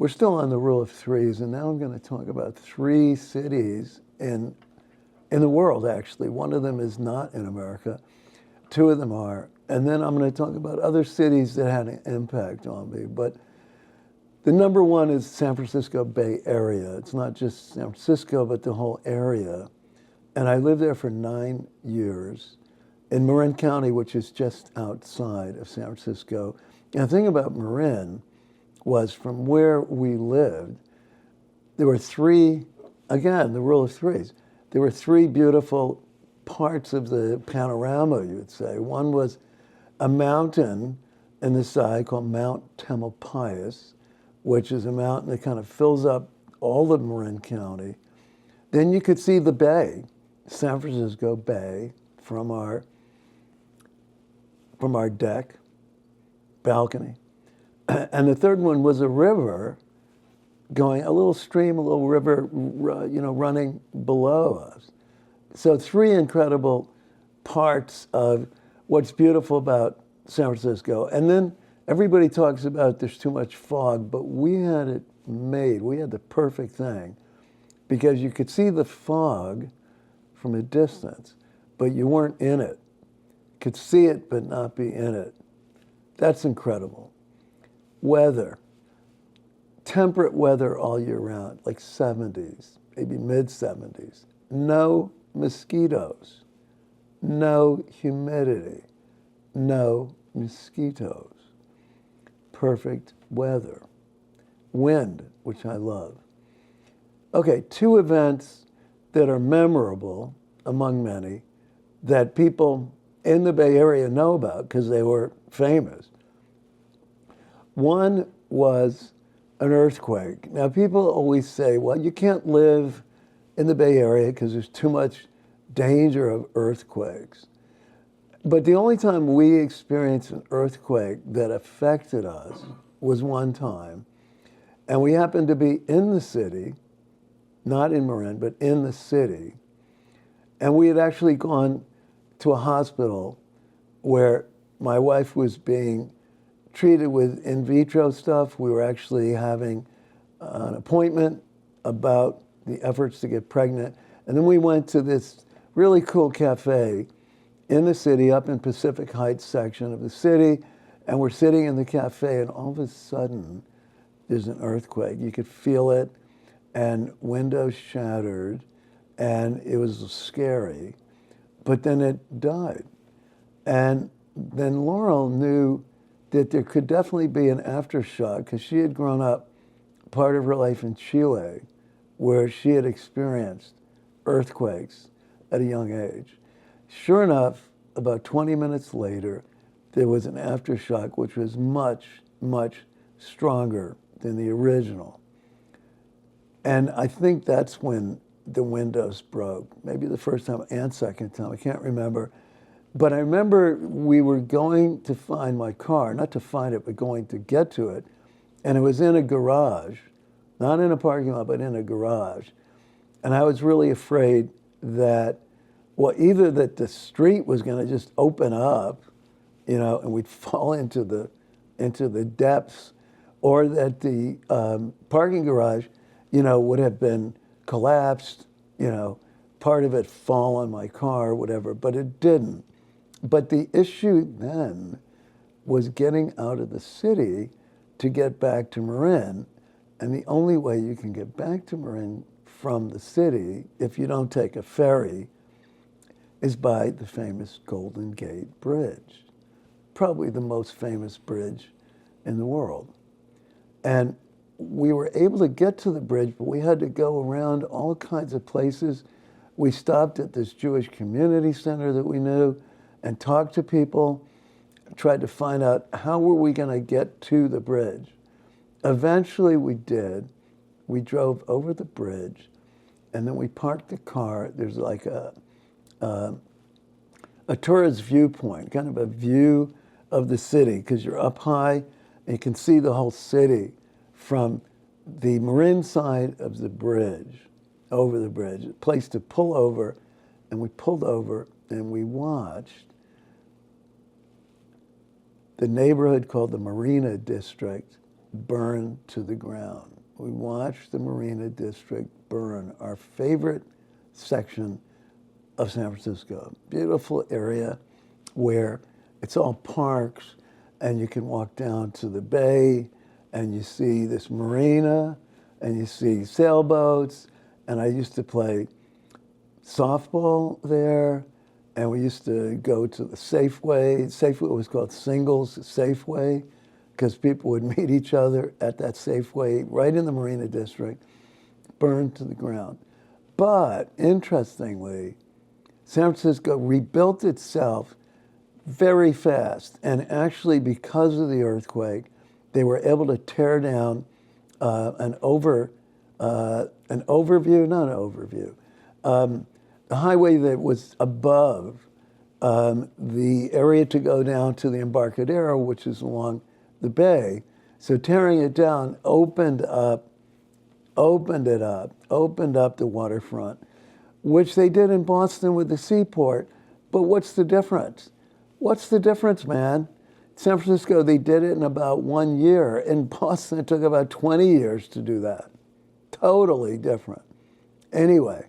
we're still on the rule of threes, and now I'm going to talk about three cities in the world, actually. One of them is not in America. Two of them are. And then I'm going to talk about other cities that had an impact on me. But the number one is San Francisco Bay Area. It's not just San Francisco, but the whole area. And I lived there for 9 years in Marin County, which is just outside of San Francisco. And the thing about Marin was from where we lived, there were three, again, the rule of threes. There were three beautiful parts of the panorama, you would say. One was a mountain in the side called Mount Tamalpais, which is a mountain that kind of fills up all of Marin County. Then you could see the bay, San Francisco Bay, from our deck, balcony. And the third one was a river going, a little stream, a little river, running below us. So three incredible parts of what's beautiful about San Francisco. And then everybody talks about there's too much fog, but we had it made. We had the perfect thing because you could see the fog from a distance, but you weren't in it. Could see it, but not be in it. That's incredible. Weather. Temperate weather all year round, like 70s, maybe mid-70s. No mosquitoes. No humidity. No mosquitoes. Perfect weather. Wind, which I love. Okay, two events that are memorable among many that people in the Bay Area know about because they were famous. One was an earthquake. Now, people always say, well, you can't live in the Bay Area because there's too much danger of earthquakes. But the only time we experienced an earthquake that affected us was one time. And we happened to be in the city, not in Marin, but in the city. And we had actually gone to a hospital where my wife was being treated with in vitro stuff. We were actually having an appointment about the efforts to get pregnant. And then we went to this really cool cafe in the city, up in Pacific Heights section of the city. And we're sitting in the cafe, and all of a sudden, there's an earthquake. You could feel it, and windows shattered, and it was scary. But then it died. And then Laurel knew that there could definitely be an aftershock because she had grown up part of her life in Chile where she had experienced earthquakes at a young age. Sure enough, about 20 minutes later, there was an aftershock which was much, much stronger than the original. And I think that's when the windows broke, maybe the first time and second time, I can't remember. But I remember we were going to find my car, not to find it, but going to get to it. And it was in a garage, not in a parking lot, but in a garage. And I was really afraid that, well, either that the street was going to just open up, and we'd fall into the depths, or that the parking garage, would have been collapsed, part of it fall on my car, whatever, but it didn't. But the issue then was getting out of the city to get back to Marin. And the only way you can get back to Marin from the city, if you don't take a ferry, is by the famous Golden Gate Bridge, probably the most famous bridge in the world. And we were able to get to the bridge, but we had to go around all kinds of places. We stopped at this Jewish community center that we knew and talked to people, tried to find out how were we going to get to the bridge. Eventually we did. We drove over the bridge, and then we parked the car. There's like a tourist viewpoint, kind of a view of the city, because you're up high and you can see the whole city from the Marin side of the bridge, over the bridge, a place to pull over. And we pulled over and we watched the neighborhood called the Marina District burn to the ground. We watched the Marina District burn, our favorite section of San Francisco. Beautiful area where it's all parks and you can walk down to the bay and you see this marina and you see sailboats. And I used to play softball there, and we used to go to the Safeway. Safeway was called Singles Safeway because people would meet each other at that Safeway right in the Marina District, burned to the ground. But interestingly, San Francisco rebuilt itself very fast. And actually, because of the earthquake, they were able to tear down a highway that was above the area to go down to the Embarcadero, which is along the bay. So tearing it down opened up the waterfront, which they did in Boston with the seaport. But what's the difference? What's the difference, man? San Francisco, they did it in about 1 year. In Boston, it took about 20 years to do that. Totally different. Anyway,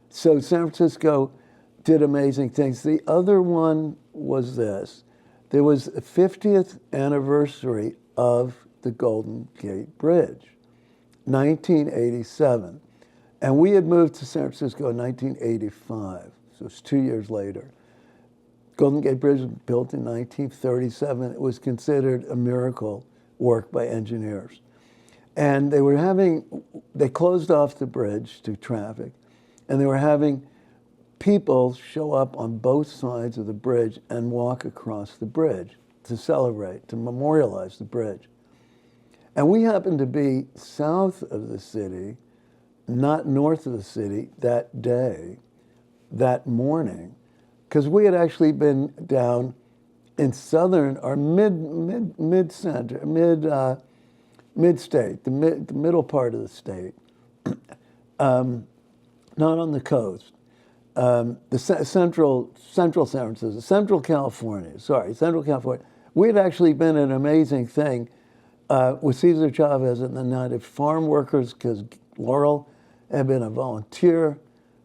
so San Francisco did amazing things. The other one was this. There was a 50th anniversary of the Golden Gate Bridge, 1987. And we had moved to San Francisco in 1985, so it's 2 years later. Golden Gate Bridge was built in 1937. It was considered a miracle work by engineers. And they closed off the bridge to traffic, and they were having people show up on both sides of the bridge and walk across the bridge to celebrate, to memorialize the bridge. And we happened to be south of the city, not north of the city that day, that morning, because we had actually been down in southern or mid-state, the middle part of the state, not on the coast. Central San Francisco, Central California. We had actually been an amazing thing with Cesar Chavez and the United Farm Workers, because Laurel had been a volunteer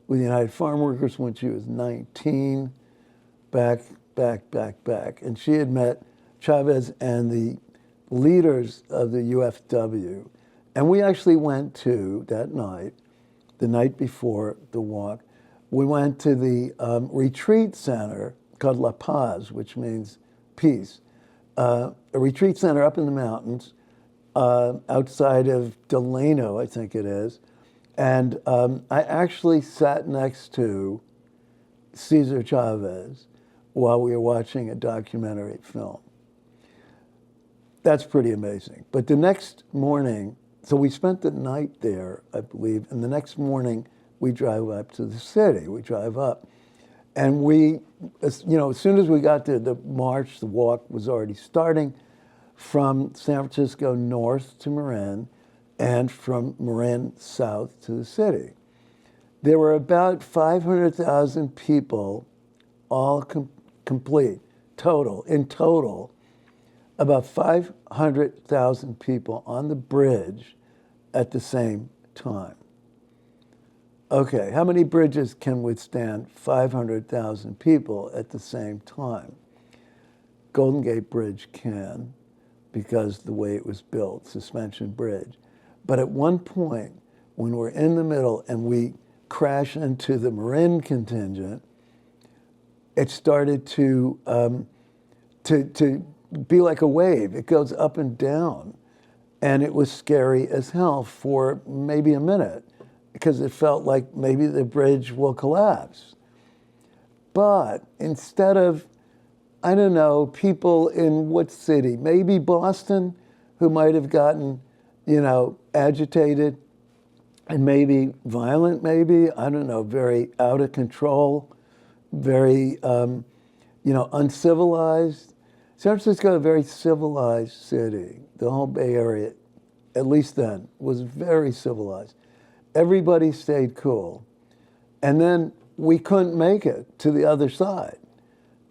with the United Farm Workers when she was 19, back. And she had met Chavez and the leaders of the UFW. And we actually went to, that night, the night before the walk, we went to the retreat center called La Paz, which means peace. A retreat center up in the mountains outside of Delano, I think it is. And I actually sat next to Cesar Chavez while we were watching a documentary film. That's pretty amazing. But the next morning, so we spent the night there, I believe, and the next morning we drive up to the city. We drive up. And we, as soon as we got there, the march, the walk was already starting from San Francisco north to Marin and from Marin south to the city. There were about 500,000 people, all complete, in total, about 500,000 people on the bridge at the same time. Okay, how many bridges can withstand 500,000 people at the same time? Golden Gate Bridge can, because the way it was built, suspension bridge. But at one point, when we're in the middle and we crash into the Marin contingent, it started to be like a wave. It goes up and down. And it was scary as hell for maybe a minute, because it felt like maybe the bridge will collapse. But instead of, I don't know, people in what city? Maybe Boston, who might have gotten, agitated and maybe violent, maybe, I don't know, very out of control, very, uncivilized. San Francisco, a very civilized city. The whole Bay Area, at least then, was very civilized. Everybody stayed cool. And then we couldn't make it to the other side.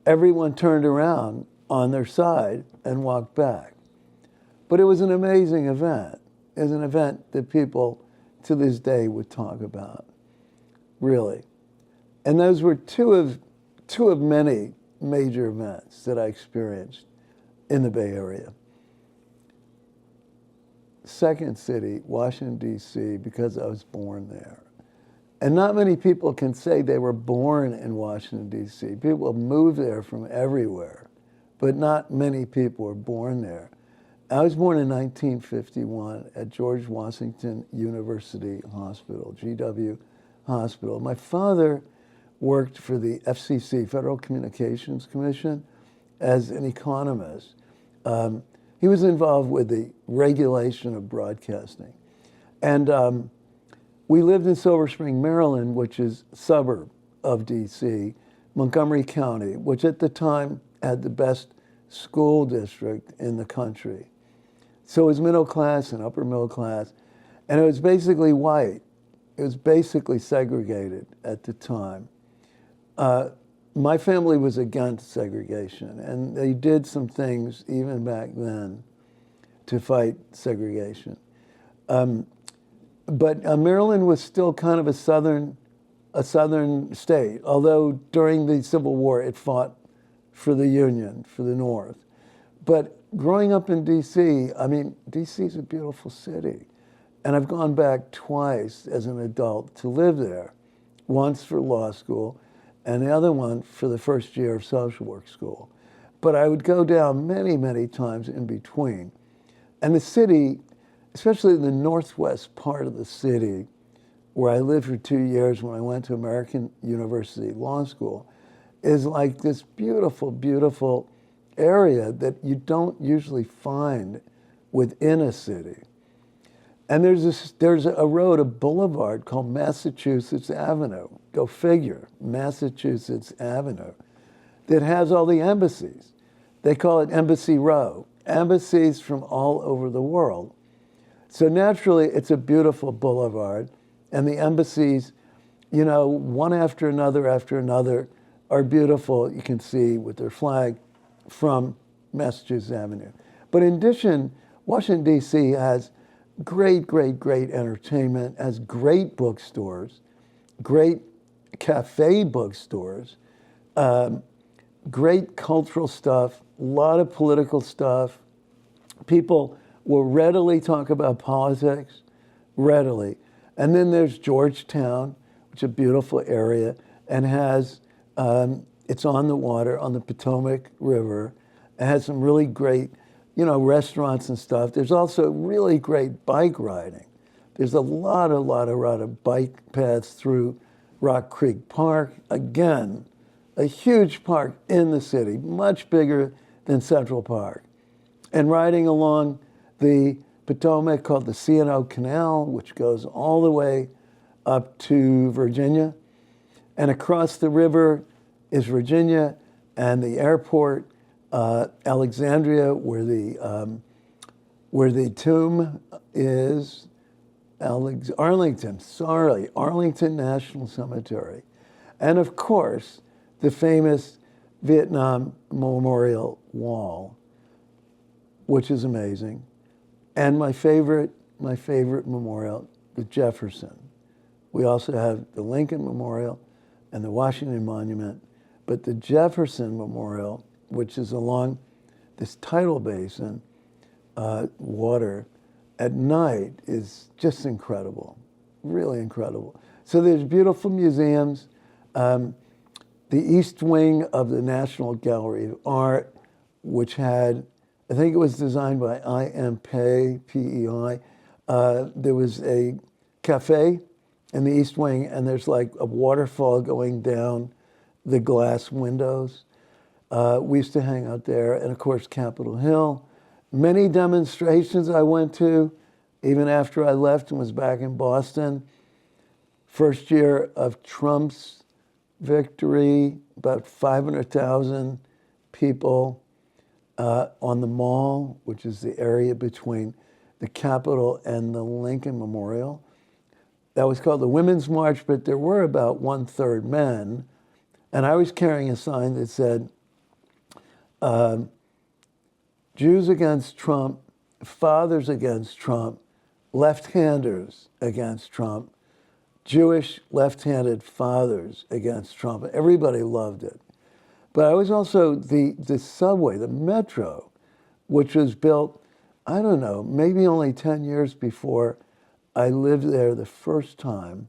Everyone turned around on their side and walked back. But it was an amazing event. It was an event that people to this day would talk about, really. And those were two of many major events that I experienced in the Bay Area. Second city, Washington, D.C., because I was born there. And not many people can say they were born in Washington, D.C. People move there from everywhere, but not many people were born there. I was born in 1951 at George Washington University Hospital, GW Hospital. My father worked for the FCC, Federal Communications Commission, as an economist. He was involved with the regulation of broadcasting. And we lived in Silver Spring, Maryland, which is a suburb of D.C., Montgomery County, which at the time had the best school district in the country. So it was middle class and upper middle class, and it was basically white. It was basically segregated at the time. My family was against segregation, and they did some things even back then to fight segregation. But Maryland was still kind of a southern state, although during the Civil War it fought for the Union, for the North. But growing up in D.C., I mean, D.C. is a beautiful city. And I've gone back twice as an adult to live there, once for law school, and the other one for the first year of social work school. But I would go down many, many times in between. And the city, especially the northwest part of the city, where I lived for 2 years when I went to American University Law School, is like this beautiful, beautiful area that you don't usually find within a city. And there's a road, a boulevard called Massachusetts Avenue. Go figure, Massachusetts Avenue, that has all the embassies. They call it Embassy Row. Embassies from all over the world. So naturally, it's a beautiful boulevard, and the embassies, you know, one after another, are beautiful. You can see with their flag from Massachusetts Avenue. But in addition, Washington, D.C. has great, great, great entertainment, has great bookstores, great cafe bookstores, great cultural stuff, a lot of political stuff. People will readily talk about politics, readily. And then there's Georgetown, which is a beautiful area, and has, it's on the water, on the Potomac River. It has some really great, you know, restaurants and stuff. There's also really great bike riding. There's a lot of bike paths through Rock Creek Park. Again, a huge park in the city, much bigger than Central Park. And riding along the Potomac called the C&O Canal, which goes all the way up to Virginia. And across the river is Virginia and the airport, Alexandria, where the tomb is, Arlington National Cemetery. And of course, the famous Vietnam Memorial Wall, which is amazing. And my favorite memorial, the Jefferson. We also have the Lincoln Memorial and the Washington Monument, but the Jefferson Memorial, which is along this tidal basin, water, at night is just incredible, really incredible. So there's beautiful museums. The East Wing of the National Gallery of Art, which had, I think it was designed by I.M. Pei, P-E-I. There was a cafe in the East Wing, and there's like a waterfall going down the glass windows. We used to hang out there, and of course, Capitol Hill. Many demonstrations I went to, even after I left and was back in Boston. First year of Trump's victory, about 500,000 people on the Mall, which is the area between the Capitol and the Lincoln Memorial. That was called the Women's March, but there were about 1/3 men. And I was carrying a sign that said, Jews against Trump, fathers against Trump, left-handers against Trump, Jewish left-handed fathers against Trump. Everybody loved it. But I was also the subway, the metro, which was built, I don't know, maybe only 10 years before I lived there the first time,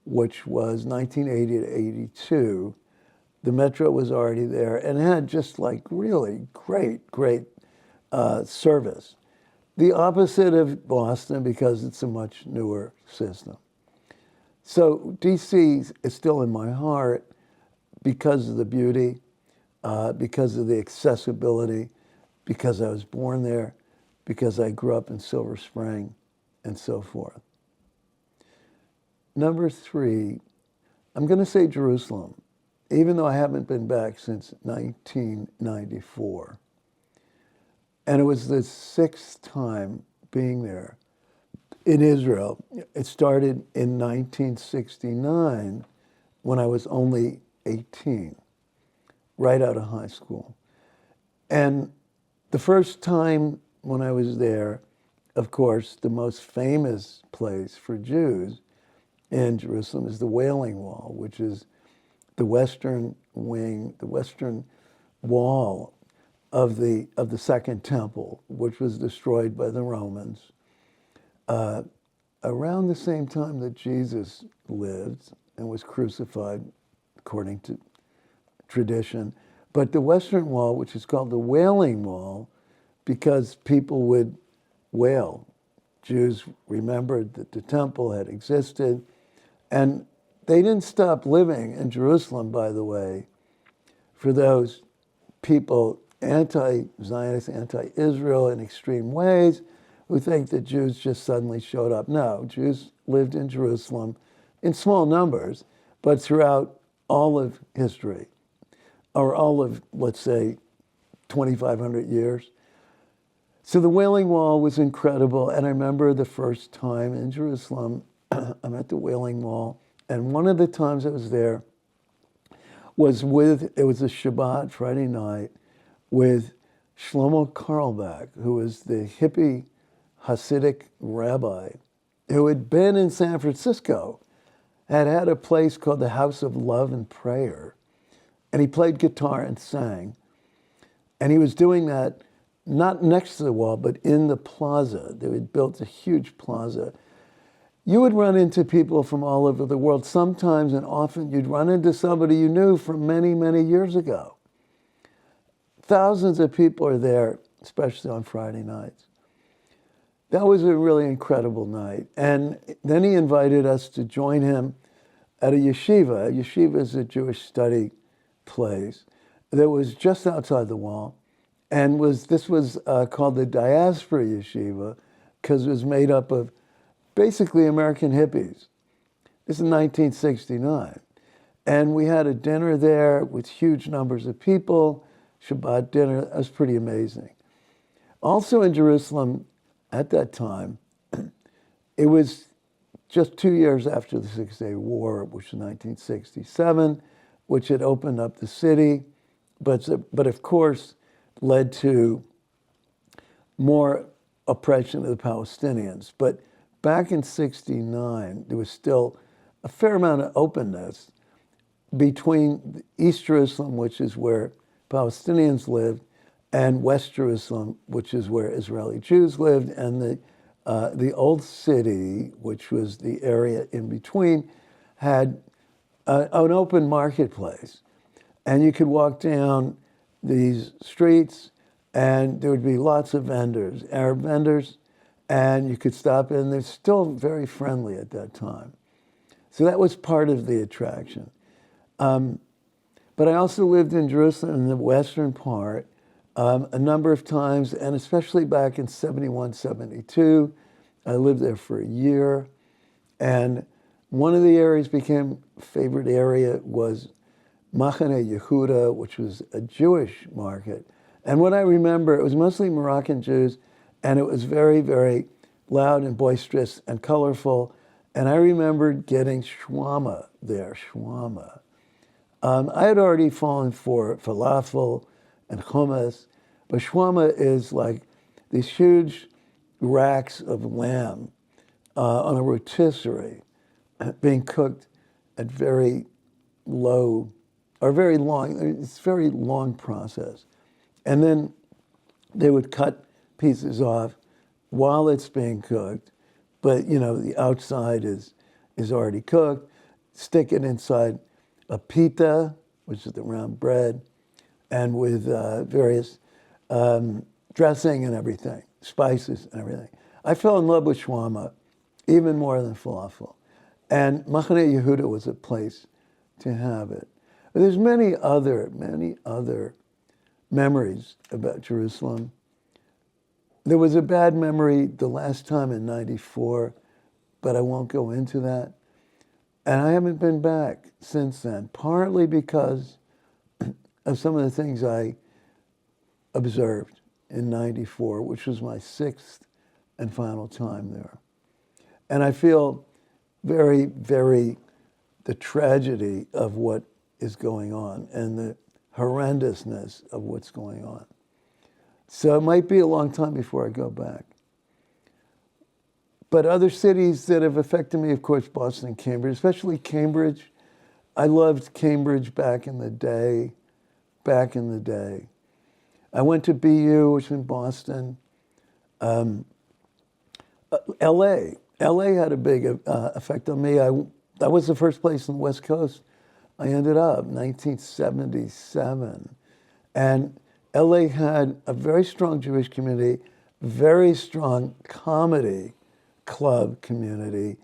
which was 1980 to 82. The metro was already there and had just like really great service. The opposite of Boston because it's a much newer system. So DC is still in my heart because of the beauty, because of the accessibility, because I was born there, because I grew up in Silver Spring, and so forth. Number 3, I'm going to say Jerusalem, even though I haven't been back since 1994. And it was the 6th time being there in Israel. It started in 1969 when I was only 18, right out of high school. And the first time when I was there, of course, the most famous place for Jews in Jerusalem is the Wailing Wall, which is the western wing, the western wall of the Second Temple, which was destroyed by the Romans around the same time that Jesus lived and was crucified, according to tradition. But the Western Wall, which is called the Wailing Wall, because people would wail. Jews remembered that the temple had existed, and they didn't stop living in Jerusalem, by the way, for those people, anti-Zionist, anti-Israel in extreme ways, who think that Jews just suddenly showed up. No, Jews lived in Jerusalem in small numbers, but throughout all of history, or all of, let's say, 2,500 years. So the Wailing Wall was incredible, and I remember the first time in Jerusalem, I'm at the Wailing Wall, and one of the times I was there was it was a Shabbat, Friday night, with Shlomo Carlebach, who was the hippie Hasidic rabbi who had been in San Francisco, had a place called the House of Love and Prayer, and he played guitar and sang. And he was doing that not next to the wall, but in the plaza. They had built a huge plaza. You would run into people from all over the world. Sometimes and often you'd run into somebody you knew from many, many years ago. Thousands of people are there, especially on Friday nights. That was a really incredible night. And then he invited us to join him at a yeshiva. A yeshiva is a Jewish study place that was just outside the wall. And this was called the Diaspora Yeshiva because it was made up of basically American hippies. This is 1969. And we had a dinner there with huge numbers of people, Shabbat dinner. That was pretty amazing. Also in Jerusalem at that time, it was just 2 years after the Six-Day War, which was 1967, which had opened up the city, but of course led to more oppression of the Palestinians. But back in 69, there was still a fair amount of openness between East Jerusalem, which is where Palestinians lived, and West Jerusalem, which is where Israeli Jews lived, and the old city, which was the area in between, had an open marketplace. And you could walk down these streets, and there would be lots of vendors, Arab vendors, and you could stop in. They're still very friendly at that time. So that was part of the attraction. But I also lived in Jerusalem in the western part a number of times, and especially back in 71, 72. I lived there for a year. And one of the areas became a favorite area was Machane Yehuda, which was a Jewish market. And what I remember, it was mostly Moroccan Jews, and it was very, very loud and boisterous and colorful. And I remembered getting shawarma there, shawarma. I had already fallen for falafel and hummus, but shawarma is like these huge racks of lamb on a rotisserie being cooked at very low or very long, it's a very long process. And then they would cut pieces off while it's being cooked, but the outside is already cooked, stick it inside a pita, which is the round bread, and with various dressing and everything, spices and everything. I fell in love with shawarma even more than falafel. And Machane Yehuda was a place to have it. But there's many other memories about Jerusalem. There was a bad memory the last time in '94, but I won't go into that. And I haven't been back since then, partly because of some of the things I observed in '94, which was my sixth and final time there. And I feel very, very the tragedy of what is going on and the horrendousness of what's going on. So it might be a long time before I go back. But other cities that have affected me, of course, Boston and Cambridge, especially Cambridge. I loved Cambridge back in the day. I went to BU, which is in Boston. LA had a big effect on me. That was the first place on the West Coast I ended up, 1977. And LA had a very strong Jewish community, very strong comedy club community,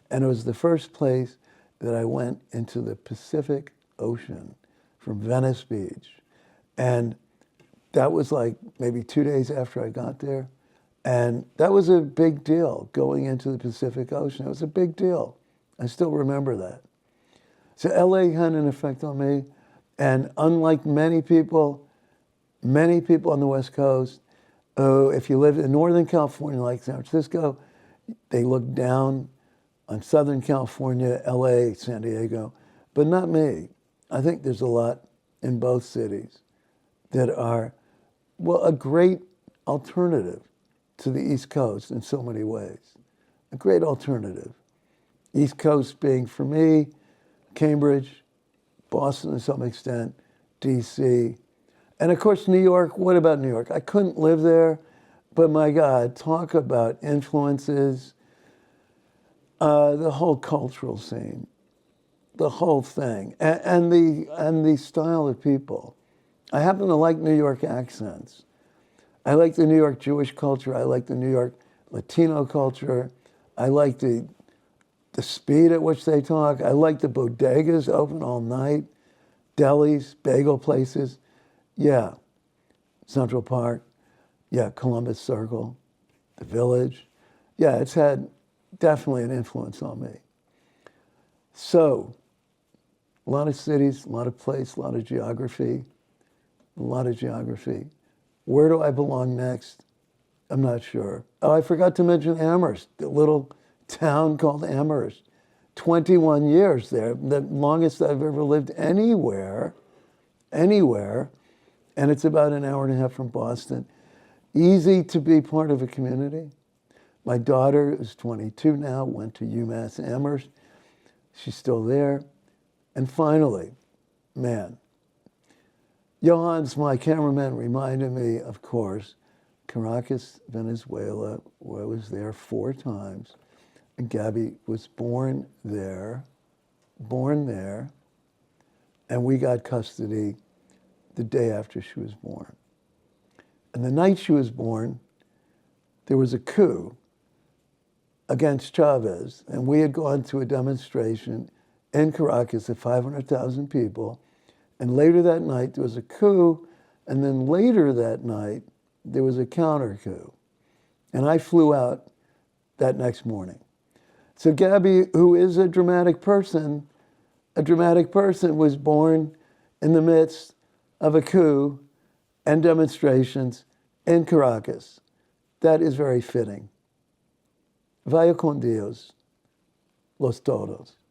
and it was the first place that I went into the Pacific Ocean from Venice Beach. And that was like maybe 2 days after I got there. And that was a big deal, going into the Pacific Ocean. It was a big deal. I still remember that. So LA had an effect on me. And unlike many people on the West Coast, if you live in Northern California, like San Francisco, they look down on Southern California, LA, San Diego, but not me. I think there's a lot in both cities that are, well, a great alternative to the East Coast in so many ways. A great alternative. East Coast being, for me, Cambridge, Boston to some extent, DC, and of course New York. What about New York? I couldn't live there, but my God, talk about influences, the whole cultural scene, the whole thing, and the style of people. I happen to like New York accents. I like the New York Jewish culture. I like the New York Latino culture. I like the speed at which they talk. I like the bodegas open all night, delis, bagel places. Yeah, Central Park. Yeah, Columbus Circle, the Village. Yeah, it's had definitely an influence on me. So, a lot of cities, a lot of place, a lot of geography. Where do I belong next? I'm not sure. Oh, I forgot to mention Amherst, the little town called Amherst. 21 years there, the longest I've ever lived anywhere. And it's about an hour and a half from Boston. Easy to be part of a community. My daughter is 22 now, went to UMass Amherst. She's still there. And finally, man, Johannes, my cameraman, reminded me, of course, Caracas, Venezuela, where I was there 4 times. And Gabby was born there, and we got custody the day after she was born. And the night she was born, there was a coup against Chavez, and we had gone to a demonstration in Caracas of 500,000 people, and later that night there was a coup, and then later that night there was a counter coup. And I flew out that next morning. So Gabby, who is a dramatic person, was born in the midst of a coup and demonstrations in Caracas. That is very fitting. Vaya con Dios, los todos.